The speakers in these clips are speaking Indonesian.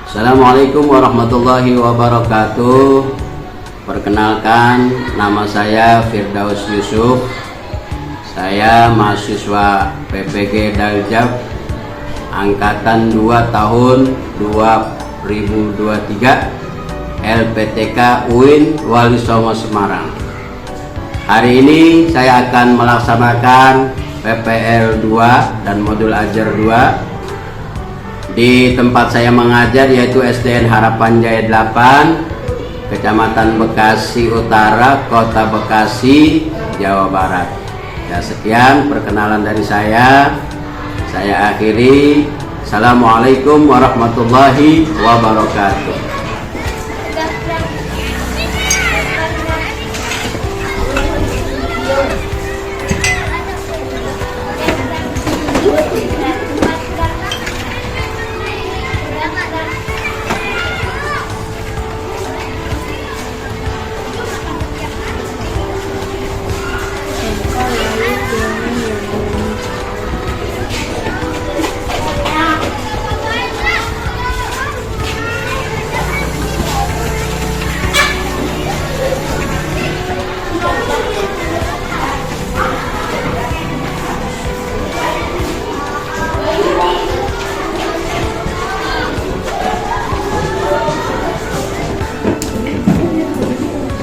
Assalamualaikum warahmatullahi wabarakatuh. Perkenalkan, nama saya Firdaus Yusuf. Saya mahasiswa PPG Daljab angkatan 2 tahun 2023 LPTK UIN Wali Songo Semarang. Hari ini saya akan melaksanakan PPL 2 dan modul ajar 2 di tempat saya mengajar, yaitu SDN Harapan Jaya 8, Kecamatan Bekasi Utara, Kota Bekasi, Jawa Barat. Ya, sekian perkenalan dari saya. Saya akhiri. Assalamualaikum warahmatullahi wabarakatuh.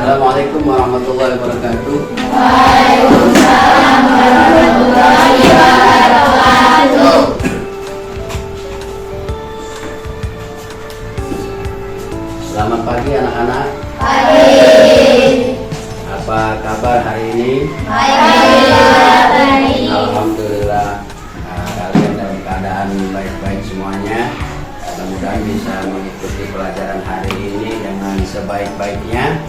Assalamualaikum warahmatullahi wabarakatuh. Waalaikumsalam warahmatullahi wabarakatuh. Selamat pagi anak-anak. Pagi. Apa kabar hari ini? Baik. Alhamdulillah, kalian dalam keadaan baik-baik semuanya. Mudah-mudahan bisa mengikuti pelajaran hari ini dengan sebaik-baiknya.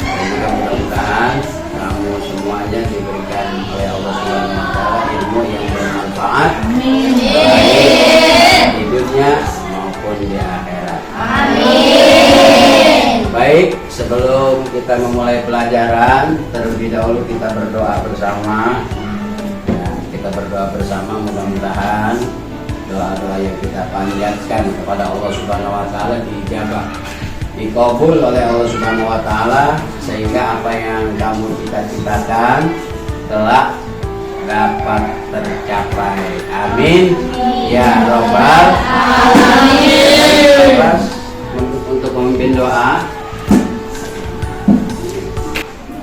Dan juga mudah-mudahan kamu semuanya diberikan oleh Allah Subhanahu wa Ta'ala ilmu yang bermanfaat, baik di dunia maupun di akhirat. Amin. Baik, sebelum kita memulai pelajaran, terlebih dahulu kita berdoa bersama. Ya, kita berdoa bersama, mudah-mudahan doa-doa yang kita panjatkan kepada Allah Subhanahu wa Ta'ala diijabah, dikabul oleh Allah Subhanahu wa Ta'ala, sehingga apa yang kamu cita-citakan telah dapat tercapai. Amin ya robbal alamin. Untuk memimpin doa,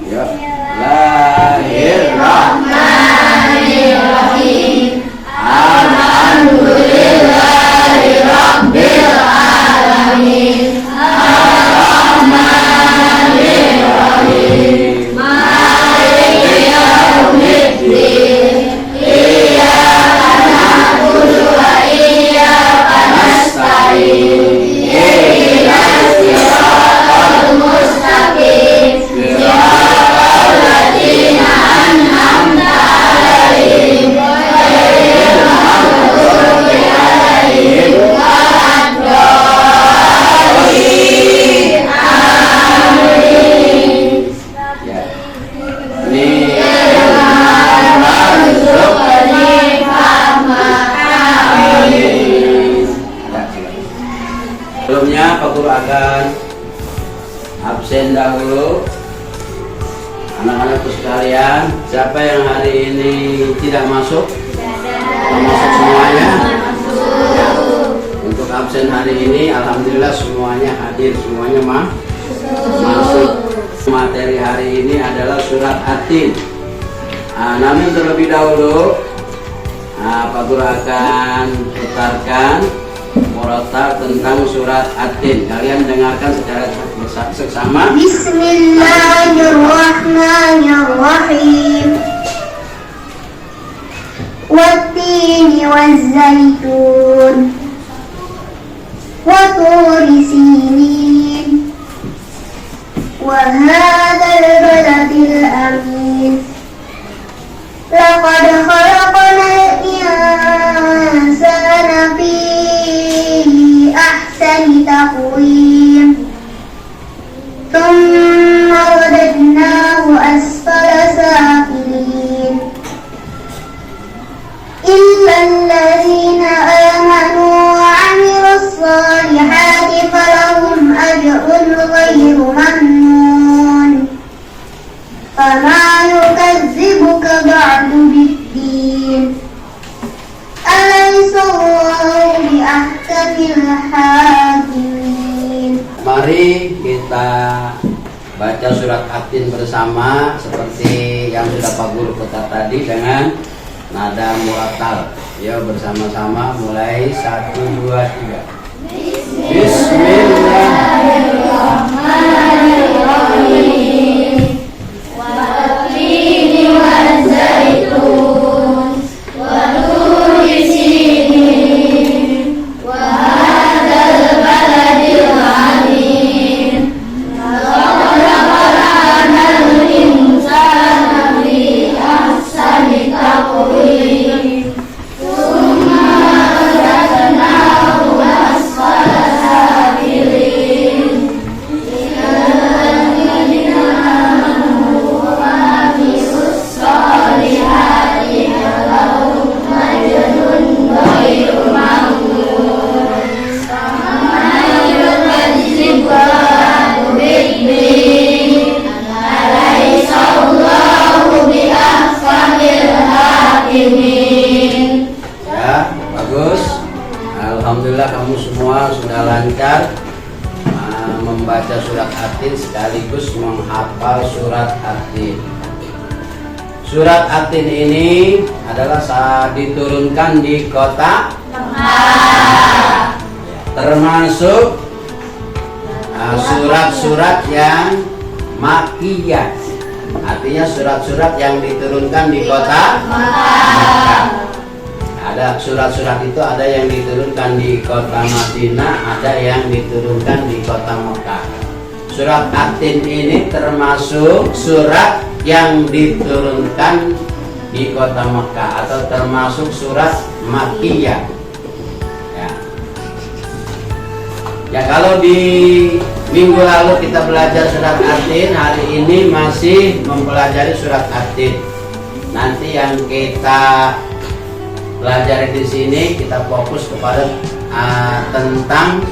ya. Bismillahirrahmanirrahim. Alhamdulillahi rabbil alamin. Ar-Rahmanir-Rahim. Maliki yaumiddin. Iyyaka na'budu wa iyyaka nasta'in. Ihdinas siratal mustaqim. Siratal ladzina an'amta 'alaihim ghairil maghdubi 'alaihim waladdallin. Amin. Ya. Ini sebelumnya Pak Guru akan absen dahulu. Anak-anakku sekalian, siapa yang hari ini tidak masuk? Masuk semuanya? Untuk absen hari ini, alhamdulillah semuanya hadir, semuanya masuk. Materi hari ini adalah surat At-Tin. Namun terlebih dahulu, Pak Guru akan putarkan murotal tentang surat At-Tin. Kalian dengarkan secara seksama. Bismillahirrahmanirrahim. Wat-tini waz-zaitun wa turi sinin wa hadzal baladil amin. Laqad khalaqnal insana fi ahsani taqwim. Thumma radadnahu asfala safilin. Illa alladhina amanu wa 'amilus salihati غير ممنون فما يكذبك بعد بالدين أليس الله بأحكم الحاكمين. Mari kita baca surat At-Tin bersama seperti yang sudah Pak Guru kata tadi dengan nada murattal. Yuk bersama-sama mulai 1, 2, 3. Bismillahirrahmanirrahim. Wat-tini waz-zaitun wa turi sinin wa hadzal baladil amin laqad khalaqnal insana fi ahsani taqwim thumma radadnahu asfala safilin innal ladzina amanu wa amilus solihati lahum ajrun ghairu mamnun faman yukadzibka biddin alaysa Allahu biahkamil hakimin. Ya, bagus. Alhamdulillah kamu semua sudah lancar membaca surat At-Tin sekaligus menghafal surat At-Tin. Surat At-Tin ini adalah saat diturunkan di kota Mekah. Termasuk surat-surat yang Makkiyah. Artinya surat-surat yang diturunkan di kota Mekah. Ada surat-surat itu ada yang diturunkan di kota Madinah, ada yang diturunkan di kota Mekah. Surat At-Tin ini termasuk surat yang diturunkan di kota Mekah atau termasuk surat Makkiyah. Ya, kalau di minggu lalu kita belajar surat At-Tin, hari ini masih mempelajari surat At-Tin. Nanti yang kita pelajari di sini kita fokus kepada tentang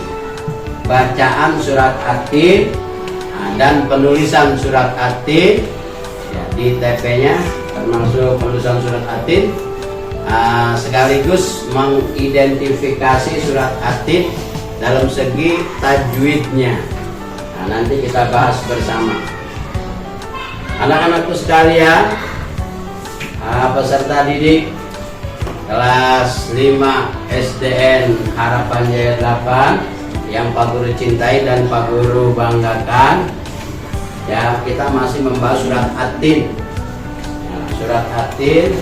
bacaan surat At-Tin dan penulisan surat At-Tin ya, di TP-nya termasuk penulisan surat At-Tin sekaligus mengidentifikasi surat At-Tin dalam segi tajwidnya. Nanti kita bahas bersama. Anak-anakku sekalian, peserta didik kelas 5 SDN Harapan Jaya 8 yang Pak Guru cintai dan Pak Guru banggakan. Ya, kita masih membahas surat At-Tin. Surat At-Tin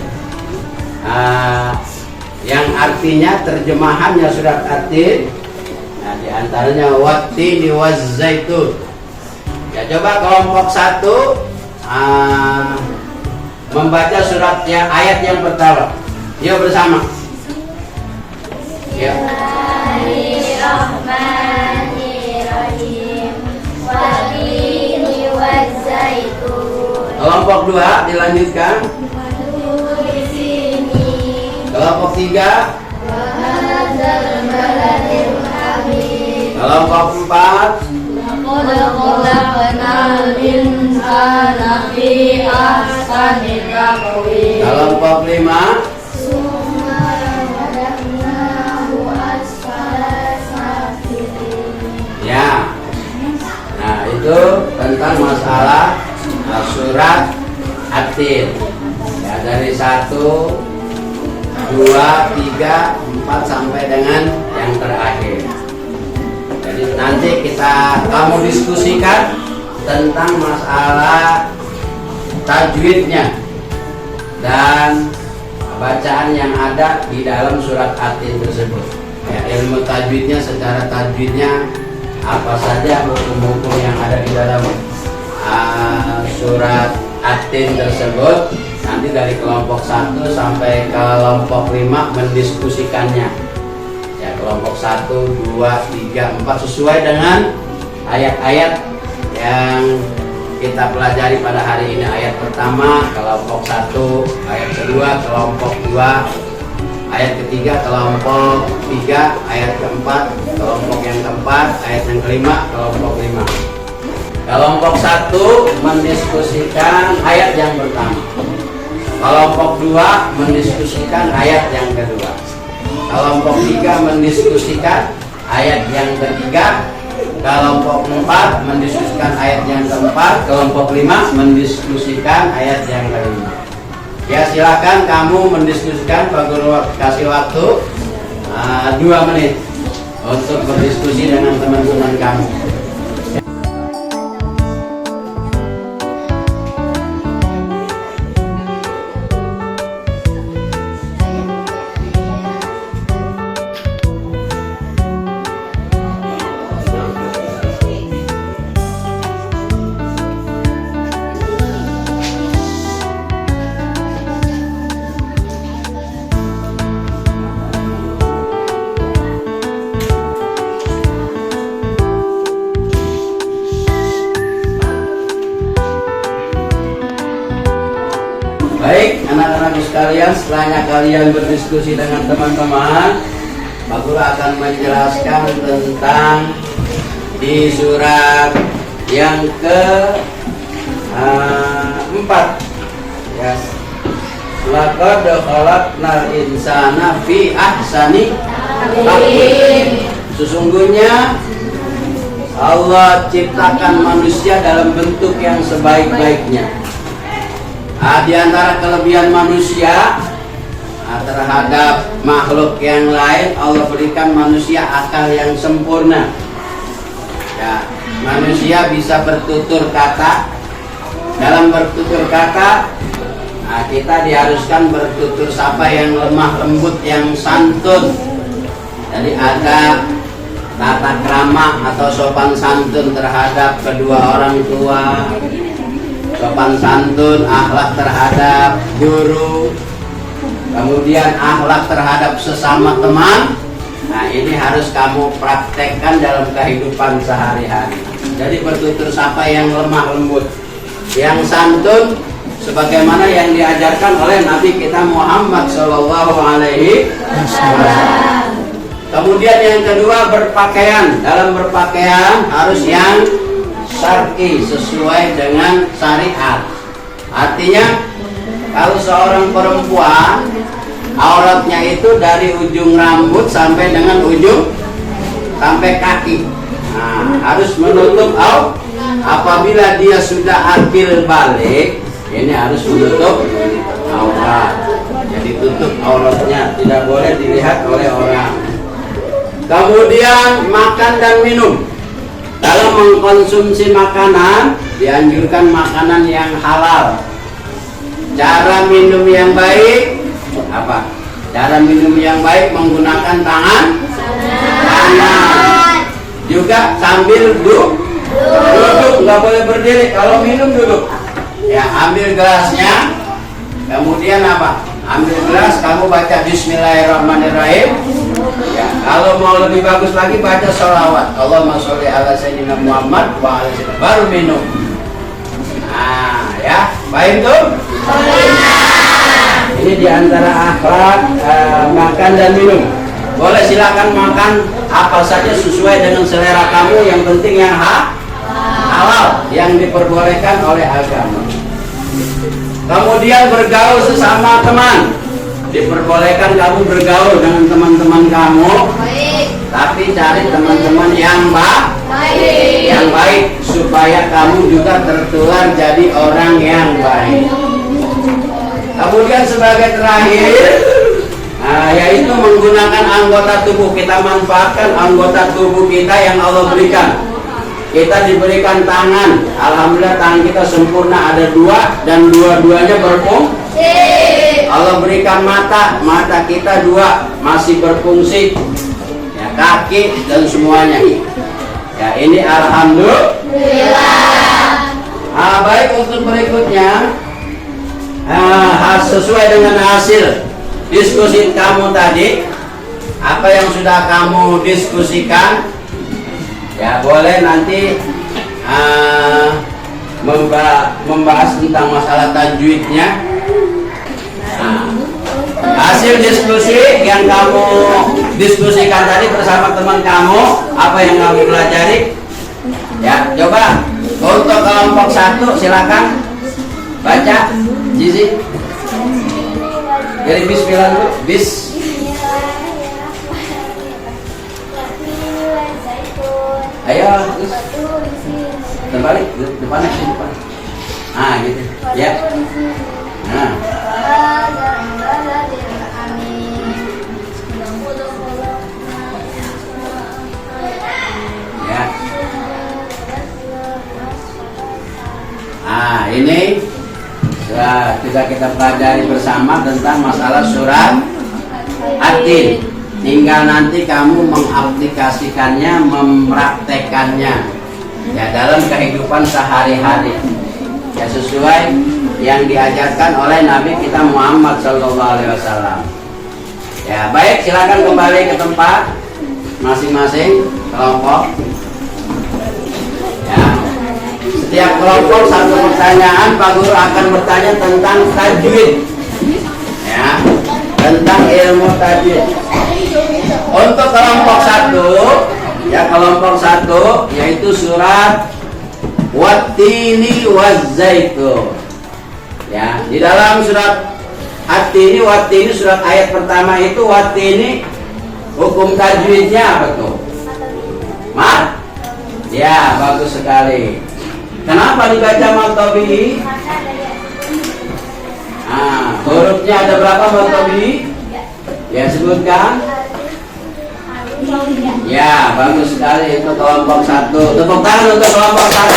yang artinya terjemahannya surat At-Tin. Nah, di antaranya wat-tini waz-zaitun. Ya, coba kelompok 1 membaca surat yang ayat yang pertama. Yuk bersama. Yuk. Bismillahirrahmanirrahim. Wat-tini waz-zaitun. Kelompok 2 dilanjutkan. Kelompok 3. Kelompok 4. Kelompok 5. Ya. Nah, itu tentang masalah surat At-Tin. Ya, dari 1, 2, 3, 4 sampai dengan yang terakhir. Jadi nanti kamu diskusikan tentang masalah tajwidnya dan bacaan yang ada di dalam surat At-Tin tersebut. Ya, ilmu tajwidnya, secara tajwidnya apa saja hukum-hukum yang ada di dalam surat At-Tin tersebut. Nanti dari kelompok 1 sampai kelompok 5 mendiskusikannya. Ya, kelompok 1, 2, 3, 4 sesuai dengan ayat-ayat yang kita pelajari pada hari ini. Ayat pertama kelompok 1, ayat kedua kelompok 2, ayat ketiga kelompok 3, ayat keempat kelompok yang keempat, ayat yang kelima kelompok 5. Kelompok 1 mendiskusikan ayat yang pertama. Kelompok 2 mendiskusikan ayat yang kedua. Kelompok 3 mendiskusikan ayat yang ketiga. Kelompok 4 mendiskusikan ayat yang keempat. Kelompok 5 mendiskusikan ayat yang kelima. Ya, silakan kamu mendiskusikan. Pak Guru kasih waktu 2 menit untuk berdiskusi dengan teman-teman kamu. Baik, anak-anakku sekalian, setelahnya kalian berdiskusi dengan teman-teman, Pak Guru akan menjelaskan tentang di surat yang ke-4 ya. Laqad khalaqnal insana fi ahsani taqwim. Sesungguhnya Allah ciptakan manusia dalam bentuk yang sebaik-baiknya. Di antara kelebihan manusia terhadap makhluk yang lain, Allah berikan manusia akal yang sempurna. Ya, manusia bisa bertutur kata. Dalam bertutur kata, kita diharuskan bertutur sapa yang lemah lembut, yang santun. Jadi ada tata krama atau sopan santun terhadap kedua orang tua, sopan santun, akhlak terhadap guru, kemudian akhlak terhadap sesama teman. Nah, ini harus kamu praktekkan dalam kehidupan sehari-hari. Jadi bertutur sapa yang lemah lembut, yang santun, sebagaimana yang diajarkan oleh Nabi kita Muhammad Shallallahu Alaihi Wasallam. Kemudian yang kedua, berpakaian. Dalam berpakaian harus yang syar'i, sesuai dengan syariat. Artinya kalau seorang perempuan auratnya itu dari ujung rambut sampai dengan ujung sampai kaki, harus menutup aurat. Apabila dia sudah akil balik, ini harus menutup aurat. Jadi tutup auratnya, tidak boleh dilihat oleh orang. Kemudian makan dan minum. Dalam mengkonsumsi makanan, dianjurkan makanan yang halal. Cara minum yang baik apa? Cara minum yang baik menggunakan tangan kanan. Juga sambil duduk, nggak boleh berdiri. Kalau minum duduk. Ya, ambil gelasnya. Kemudian apa? Ambil gelas, kamu baca Bismillahirrahmanirrahim. Ya, kalau mau lebih bagus lagi baca sholawat. Allahumma sholli ala sayyidina Muhammad wa ala sayyidina, baru minum. Nah, ya, baik tuh. Ini diantara akhlak makan dan minum. Boleh silakan makan apa saja sesuai dengan selera kamu. Yang penting yang halal, yang diperbolehkan oleh agama. Kemudian bergaul sesama teman. Diperbolehkan kamu bergaul dengan teman-teman kamu, tapi cari teman-teman yang baik, supaya kamu juga tertular jadi orang yang baik. Kemudian sebagai terakhir, yaitu menggunakan anggota tubuh. Kita manfaatkan anggota tubuh kita yang Allah berikan. Kita diberikan tangan, alhamdulillah tangan kita sempurna, ada 2 dan dua-duanya berfungsi. Allah berikan mata kita 2 masih berfungsi. Ya, kaki dan semuanya. Ya, ini alhamdulillah. Baik, untuk berikutnya, sesuai dengan hasil diskusi kamu tadi, apa yang sudah kamu diskusikan, ya boleh nanti membahas tentang masalah tajwidnya. Hasil diskusi yang kamu diskusikan tadi bersama teman kamu, apa yang kamu pelajari, ya coba Untuk kelompok 1 silakan baca Zizi. Dari bismillah dulu. Bis. Ayo terus terbalik depannya sini depan. Ah gitu ya. Nah. Ya. Ah ini sudah kita pelajari bersama tentang masalah surat At-Tin. Tinggal nanti kamu mengaplikasikannya, mempraktekannya ya dalam kehidupan sehari-hari ya sesuai yang diajarkan oleh Nabi kita Muhammad SAW. Ya baik, silakan kembali ke tempat masing-masing kelompok. Ya, setiap kelompok satu pertanyaan, Pak Guru akan bertanya tentang tajwid, ya, tentang ilmu tajwid. Untuk kelompok 1, ya kelompok 1 yaitu surat Wat-Tini Waz-Zaitun. Ya, di dalam surat At-Tini Wat-Tini surat ayat pertama itu Wat-Tini hukum tajwidnya apa tuh? Mat? Ya, bagus sekali. Kenapa dibaca mat tabi'i? Nah, hurufnya ada berapa mat tabi'i? Ya, sebutkan. Ya, bagus sekali untuk kelompok 1. Tepuk tangan untuk kelompok 1.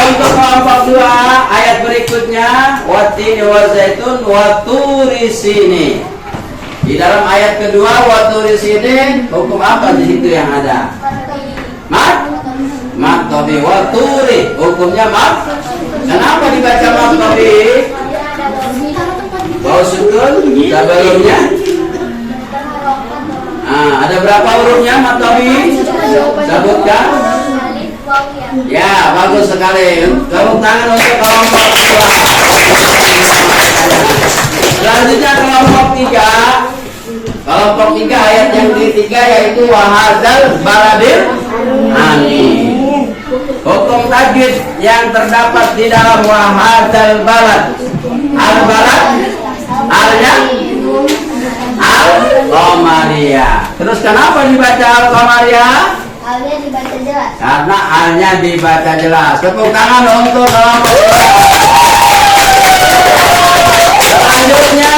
Untuk kelompok 2, ayat berikutnya Wat-Tini Waz-Zaitun Waturi Sini. Di dalam ayat kedua Waturi Sini, hukum apa di situ yang ada? Mat? Mat tabi. Waturi, hukumnya mat. Kenapa dibaca mat tabi? Bau sukun sebelumnya. Nah, ada berapa hurufnya mat tabi? Sebutkan. Ya, bagus sekali. Tepuk tangan untuk kelompok 2. Selanjutnya kelompok 3. Kelompok 3 ayat yang ketiga yaitu wahadzal baladil amin. Hukum tajwid yang terdapat di dalam wahadzal balad. Al-balad artinya Al-Qamariyah. Terus kenapa dibaca Al-Qamariyah? Alnya dibaca jelas. Karena alnya dibaca jelas. Tepuk tangan untuk kelompok. Selanjutnya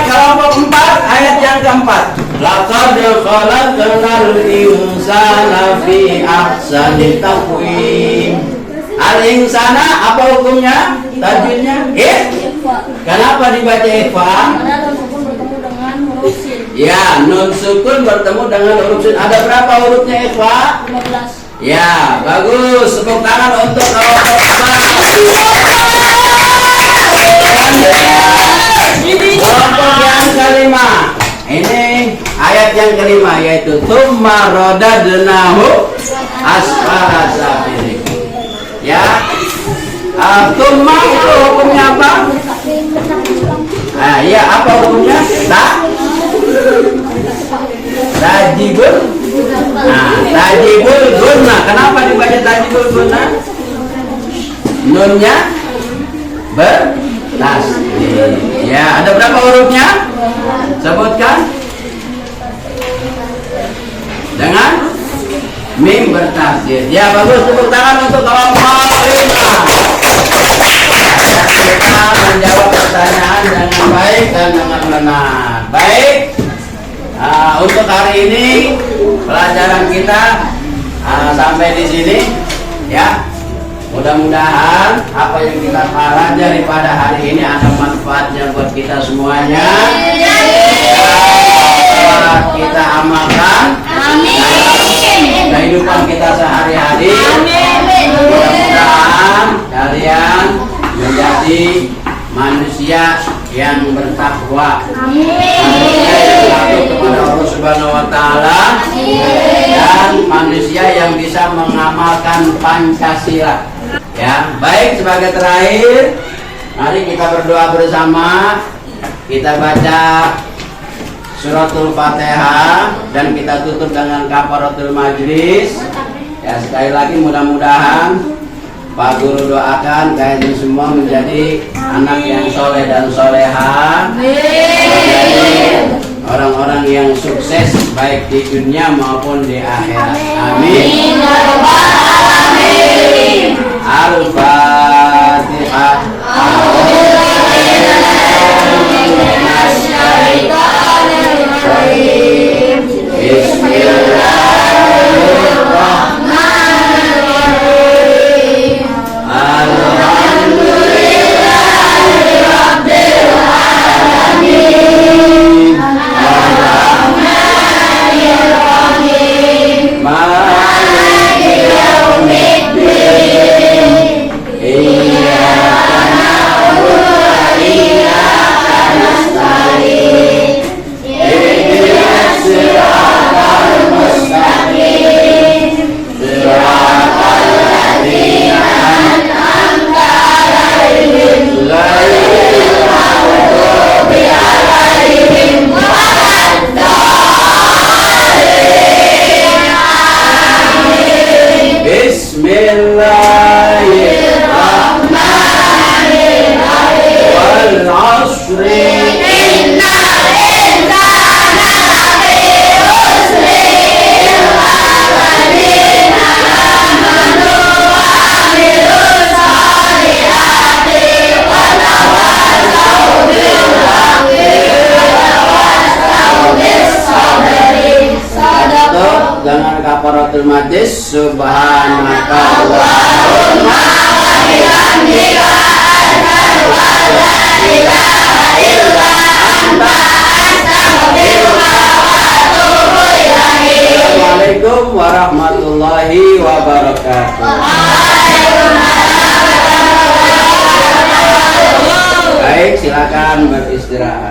kelompok 4 ayat yang keempat. Laqad khalaqnal insana fi ahsani taqwim. Al-insana apa hukumnya? Tajwidnya? Kenapa dibaca ikhfa? Ya, nun sukun bertemu dengan huruf sin. Ada berapa hurufnya ikhfa? 15. Ya, bagus. Tepuk tangan untuk kelompok 4. Kelompok yang kelima. Ini ayat yang kelima yaitu tsumma radadnahu asfala safilin. Ya. Tsumma itu hukumnya apa? Iya, apa hukumnya? Tajibul. Tajibul gunna. Kenapa dibaca tajibul gunna? Nunnya bertasdid. Ya, ada berapa hurufnya? Sebutkan. Dengan mim bertasdid. Ya, bagus. Tepuk tangan untuk kelompok 5. Kita menjawab pertanyaan dengan baik dan dengan benar. Baik. Untuk hari ini pelajaran kita sampai di sini ya. Mudah-mudahan apa yang kita pelajari pada hari ini ada manfaatnya buat kita semuanya. Kita amalkan. Amin. Kehidupan kita sehari-hari. Mudah-mudahan kalian menjadi manusia yang bertakwa, manusia yang takut kepada Allah Subhanahu wa Ta'ala, dan manusia yang bisa mengamalkan Pancasila. Ya, baik, sebagai terakhir, mari kita berdoa bersama. Kita baca suratul Fatihah dan kita tutup dengan kafaratul majlis. Ya, sekali lagi mudah-mudahan Pak Guru doakan kalian semua menjadi anak yang soleh dan soleha, menjadi orang-orang yang sukses baik di dunia maupun di akhirat. Amin. Al-Fatihah. Dengan kafaratul majlis subhanakallahumma wa bihamdika asyhadu an la ilaha illa anta astaghfiruka wa atubu ilaik. Assalamualaikum warahmatullahi wabarakatuh. Baik, silakan beristirahat.